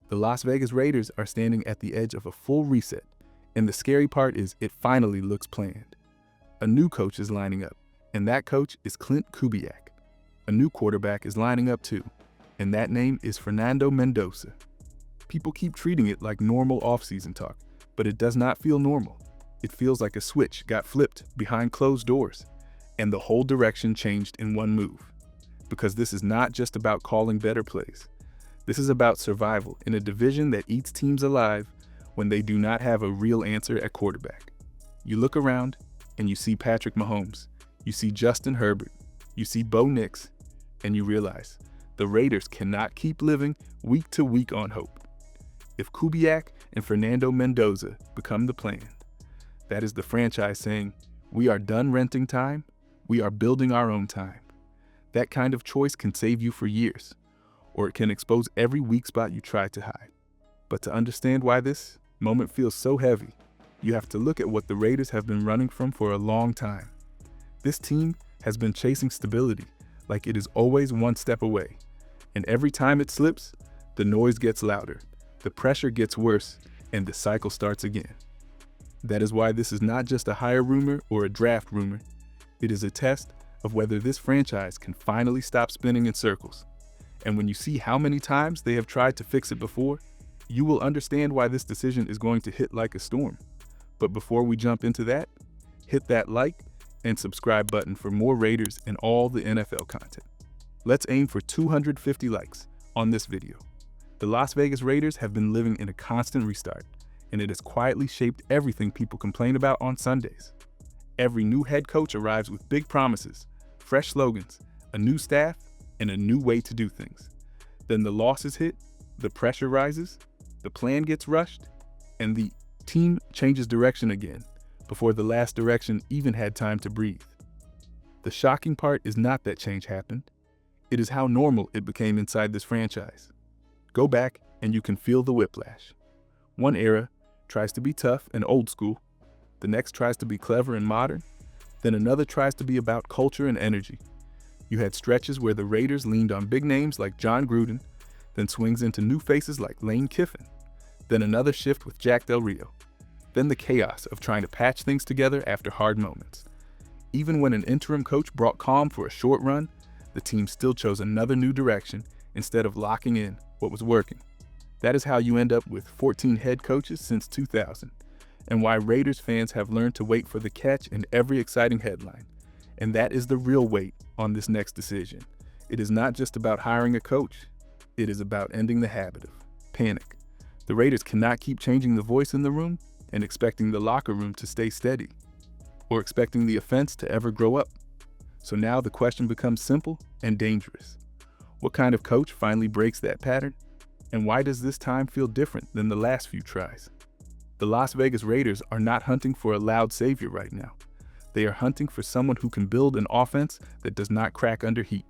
The Las Vegas Raiders are standing at the edge of a full reset, and the scary part is it finally looks planned. A new coach is lining up, and that coach is Clint Kubiak. A new quarterback is lining up too, and that name is Fernando Mendoza. People keep treating it like normal offseason talk, but it does not feel normal. It feels like a switch got flipped behind closed doors, and the whole direction changed in one move. Because this is not just about calling better plays. This is about survival in a division that eats teams alive when they do not have a real answer at quarterback. You look around and you see Patrick Mahomes, you see Justin Herbert, you see Bo Nix, and you realize the Raiders cannot keep living week to week on hope. If Kubiak and Fernando Mendoza become the plan, that is the franchise saying, we are done renting time, we are building our own time. That kind of choice can save you for years, or it can expose every weak spot you try to hide. But to understand why this moment feels so heavy, you have to look at what the Raiders have been running from for a long time. This team has been chasing stability like it is always one step away. And every time it slips, the noise gets louder, the pressure gets worse, and the cycle starts again. That is why this is not just a hire rumor or a draft rumor. It is a test of whether this franchise can finally stop spinning in circles. And when you see how many times they have tried to fix it before, you will understand why this decision is going to hit like a storm. But before we jump into that, hit that like and subscribe button for more Raiders and all the NFL content. Let's aim for 250 likes on this video. The Las Vegas Raiders have been living in a constant restart, and it has quietly shaped everything people complain about on Sundays. Every new head coach arrives with big promises, fresh slogans, a new staff, and a new way to do things. Then the losses hit, the pressure rises, the plan gets rushed, and the team changes direction again before the last direction even had time to breathe. The shocking part is not that change happened. It is how normal it became inside this franchise. Go back and you can feel the whiplash. One era tries to be tough and old school. The next tries to be clever and modern. Then another tries to be about culture and energy. You had stretches where the Raiders leaned on big names like John Gruden, then swings into new faces like Lane Kiffin. Then another shift with Jack Del Rio. Then the chaos of trying to patch things together after hard moments. Even when an interim coach brought calm for a short run, the team still chose another new direction instead of locking in what was working. That is how you end up with 14 head coaches since 2000, and why Raiders fans have learned to wait for the catch in every exciting headline. And that is the real weight on this next decision. It is not just about hiring a coach. It is about ending the habit of panic. The Raiders cannot keep changing the voice in the room and expecting the locker room to stay steady, or expecting the offense to ever grow up. So now the question becomes simple and dangerous. What kind of coach finally breaks that pattern? And why does this time feel different than the last few tries? The Las Vegas Raiders are not hunting for a loud savior right now. They are hunting for someone who can build an offense that does not crack under heat.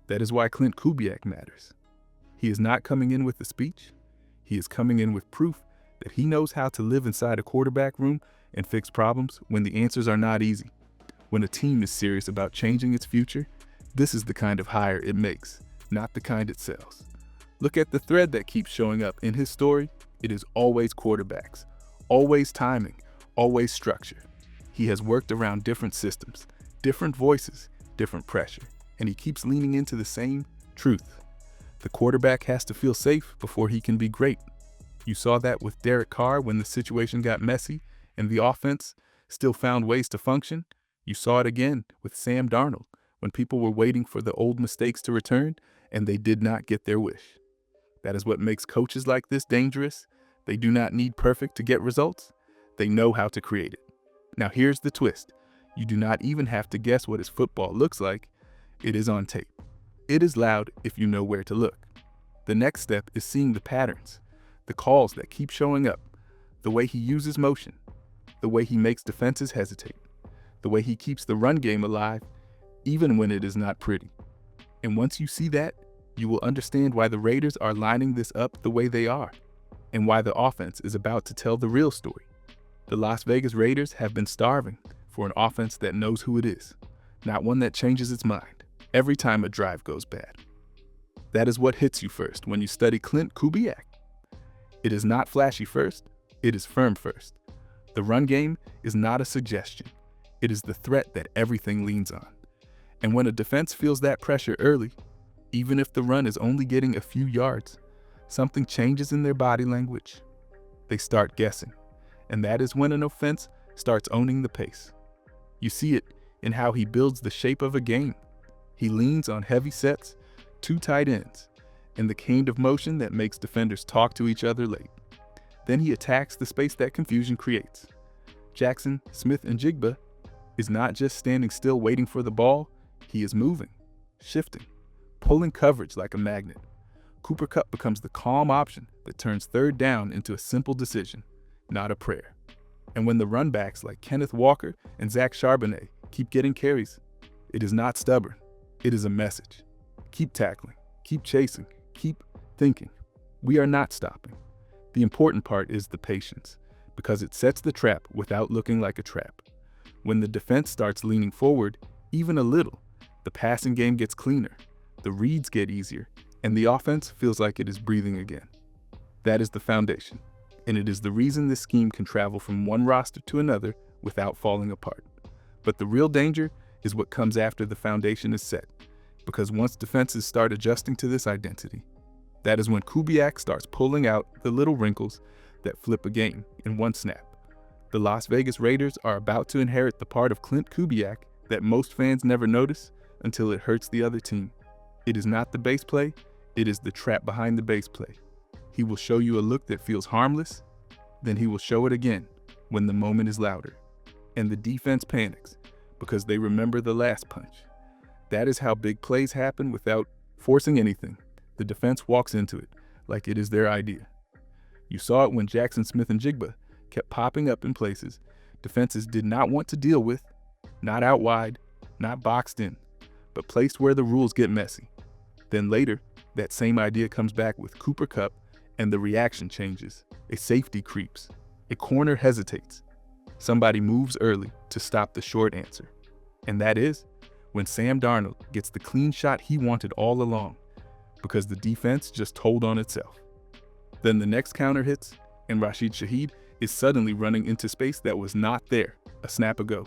That is why Clint Kubiak matters. He is not coming in with a speech. He is coming in with proof that he knows how to live inside a quarterback room and fix problems when the answers are not easy. When a team is serious about changing its future, this is the kind of hire it makes, not the kind it sells. Look at the thread that keeps showing up in his story. It is always quarterbacks, always timing, always structure. He has worked around different systems, different voices, different pressure, and he keeps leaning into the same truth. The quarterback has to feel safe before he can be great. You saw that with Derek Carr when the situation got messy and the offense still found ways to function. You saw it again with Sam Darnold when people were waiting for the old mistakes to return and they did not get their wish. That is what makes coaches like this dangerous. They do not need perfect to get results. They know how to create it. Now here's the twist. You do not even have to guess what his football looks like. It is on tape. It is loud if you know where to look. The next step is seeing the patterns, the calls that keep showing up, the way he uses motion, the way he makes defenses hesitate, the way he keeps the run game alive, even when it is not pretty. And once you see that, you will understand why the Raiders are lining this up the way they are, and why the offense is about to tell the real story. The Las Vegas Raiders have been starving for an offense that knows who it is, not one that changes its mind every time a drive goes bad. That is what hits you first when you study Clint Kubiak. It is not flashy first, it is firm first. The run game is not a suggestion. It is the threat that everything leans on. And when a defense feels that pressure early, even if the run is only getting a few yards, something changes in their body language. They start guessing, and that is when an offense starts owning the pace. You see it in how he builds the shape of a game. He leans on heavy sets, 2 tight ends, and the kind of motion that makes defenders talk to each other late. Then he attacks the space that confusion creates. Jackson, Smith, and Jigba is not just standing still waiting for the ball, he is moving, shifting, pulling coverage like a magnet. Cooper Kupp becomes the calm option that turns third down into a simple decision, not a prayer. And when the runbacks like Kenneth Walker and Zach Charbonnet keep getting carries, it is not stubborn, it is a message. Keep tackling, keep chasing, keep thinking. We are not stopping. The important part is the patience, because it sets the trap without looking like a trap. When the defense starts leaning forward, even a little, the passing game gets cleaner, the reads get easier, and the offense feels like it is breathing again. That is the foundation, and it is the reason this scheme can travel from one roster to another without falling apart. But the real danger is what comes after the foundation is set, because once defenses start adjusting to this identity, that is when Kubiak starts pulling out the little wrinkles that flip a game in one snap. The Las Vegas Raiders are about to inherit the part of Clint Kubiak that most fans never notice until it hurts the other team. It is not the base play, it is the trap behind the base play. He will show you a look that feels harmless, then he will show it again when the moment is louder. And the defense panics because they remember the last punch. That is how big plays happen without forcing anything. The defense walks into it like it is their idea. You saw it when Jackson, Smith, and Jigba kept popping up in places defenses did not want to deal with, not out wide, not boxed in, but placed where the rules get messy. Then later, that same idea comes back with Cooper Kupp, and the reaction changes. A safety creeps. A corner hesitates. Somebody moves early to stop the short answer. And that is when Sam Darnold gets the clean shot he wanted all along, because the defense just told on itself. Then the next counter hits, and Rashid Shaheed is suddenly running into space that was not there a snap ago,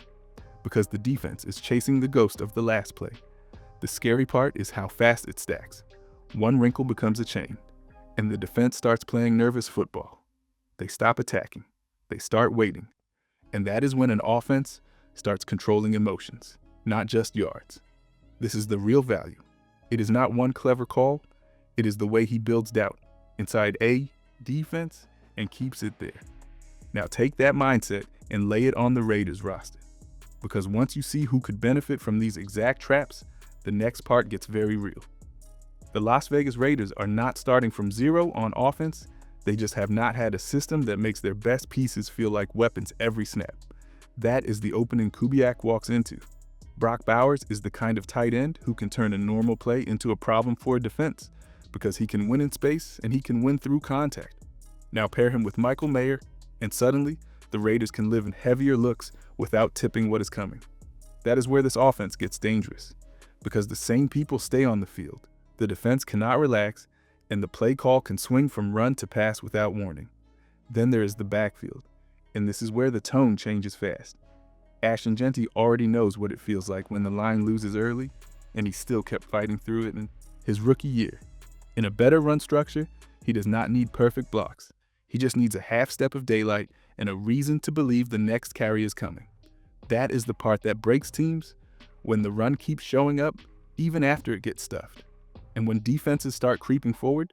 because the defense is chasing the ghost of the last play. The scary part is how fast it stacks. One wrinkle becomes a chain, and the defense starts playing nervous football. They stop attacking. They start waiting. And that is when an offense starts controlling emotions, not just yards. This is the real value. It is not one clever call. It is the way he builds doubt inside a defense and keeps it there. Now take that mindset and lay it on the Raiders roster, because once you see who could benefit from these exact traps, the next part gets very real. The Las Vegas Raiders are not starting from zero on offense. They just have not had a system that makes their best pieces feel like weapons every snap. That is the opening Kubiak walks into. Brock Bowers is the kind of tight end who can turn a normal play into a problem for a defense, because he can win in space and he can win through contact. Now pair him with Michael Mayer, and suddenly the Raiders can live in heavier looks without tipping what is coming. That is where this offense gets dangerous, because the same people stay on the field. The defense cannot relax, and the play call can swing from run to pass without warning. Then there is the backfield, and this is where the tone changes fast. Ashton Jeanty already knows what it feels like when the line loses early, and he still kept fighting through it in his rookie year. In a better run structure, he does not need perfect blocks. He just needs a half step of daylight and a reason to believe the next carry is coming. That is the part that breaks teams, when the run keeps showing up even after it gets stuffed. And when defenses start creeping forward,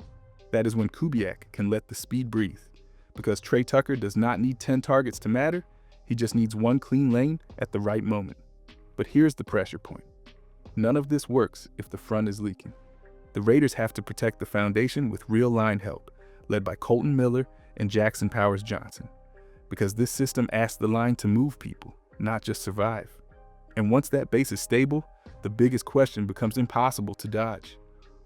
that is when Kubiak can let the speed breathe, because Trey Tucker does not need 10 targets to matter. He just needs one clean lane at the right moment. But here's the pressure point. None of this works if the front is leaking. The Raiders have to protect the foundation with real line help, led by Colton Miller and Jackson Powers Johnson, because this system asks the line to move people, not just survive. And once that base is stable, the biggest question becomes impossible to dodge.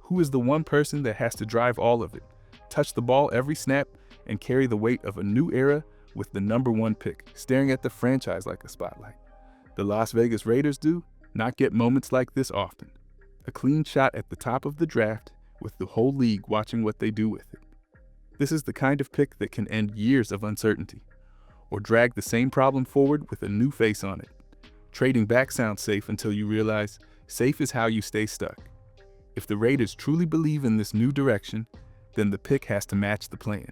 Who is the one person that has to drive all of it, touch the ball every snap, and carry the weight of a new era with the #1 pick staring at the franchise like a spotlight? The Las Vegas Raiders do not get moments like this often. A clean shot at the top of the draft with the whole league watching what they do with it. This is the kind of pick that can end years of uncertainty, or drag the same problem forward with a new face on it. Trading back sounds safe until you realize safe is how you stay stuck. If the Raiders truly believe in this new direction, then the pick has to match the plan.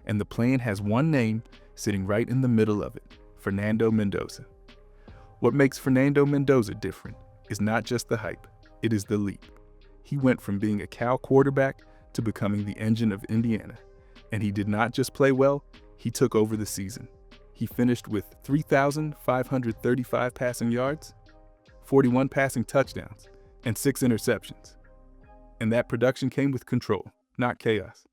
And the plan has one name sitting right in the middle of it: Fernando Mendoza. What makes Fernando Mendoza different is not just the hype, it is the leap. He went from being a Cal quarterback to becoming the engine of Indiana. And he did not just play well, he took over the season. He finished with 3,535 passing yards, 41 passing touchdowns, and 6 interceptions. And that production came with control, not chaos.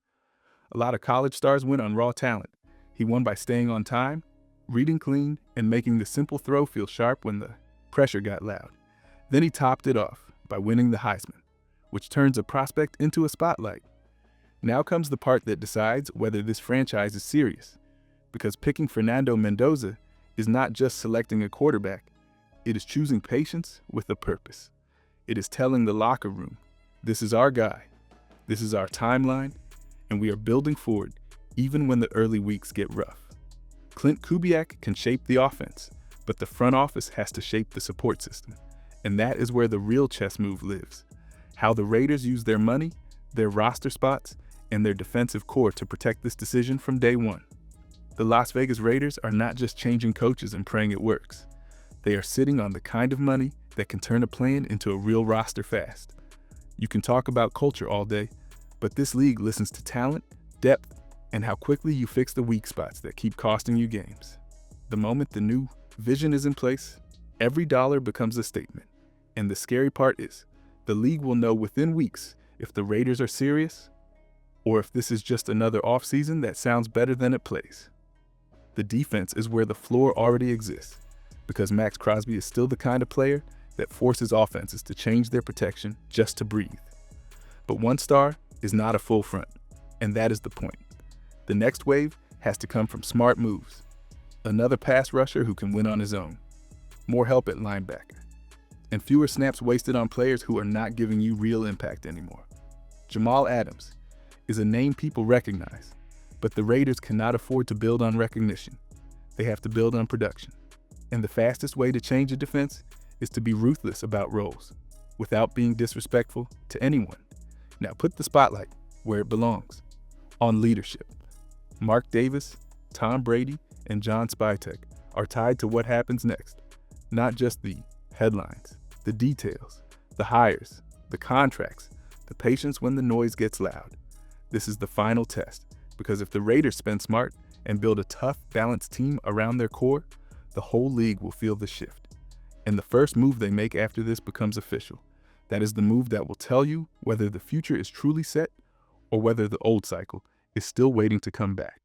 A lot of college stars win on raw talent. He won by staying on time, reading clean, and making the simple throw feel sharp when the pressure got loud. Then he topped it off by winning the Heisman, which turns a prospect into a spotlight. Now comes the part that decides whether this franchise is serious, because picking Fernando Mendoza is not just selecting a quarterback, it is choosing patience with a purpose. It is telling the locker room, this is our guy, this is our timeline, and we are building forward even when the early weeks get rough. Clint Kubiak can shape the offense, but the front office has to shape the support system. And that is where the real chess move lives. How the Raiders use their money, their roster spots, and their defensive core to protect this decision from day one. The Las Vegas Raiders are not just changing coaches and praying it works. They are sitting on the kind of money that can turn a plan into a real roster fast. You can talk about culture all day, but this league listens to talent, depth, and how quickly you fix the weak spots that keep costing you games. The moment the new vision is in place, every dollar becomes a statement. And the scary part is, the league will know within weeks if the Raiders are serious or if this is just another offseason that sounds better than it plays. The defense is where the floor already exists, because Max Crosby is still the kind of player that forces offenses to change their protection just to breathe. But one star is not a full front, and that is the point. The next wave has to come from smart moves. Another pass rusher who can win on his own. More help at linebacker. And fewer snaps wasted on players who are not giving you real impact anymore. Jamal Adams is a name people recognize, but the Raiders cannot afford to build on recognition. They have to build on production. And the fastest way to change a defense is to be ruthless about roles, without being disrespectful to anyone. Now put the spotlight where it belongs, on leadership. Mark Davis, Tom Brady, and John Spytek are tied to what happens next. Not just the headlines, the details, the hires, the contracts, the patience when the noise gets loud. This is the final test, because if the Raiders spend smart and build a tough, balanced team around their core, the whole league will feel the shift. And the first move they make after this becomes official. That is the move that will tell you whether the future is truly set or whether the old cycle is still waiting to come back.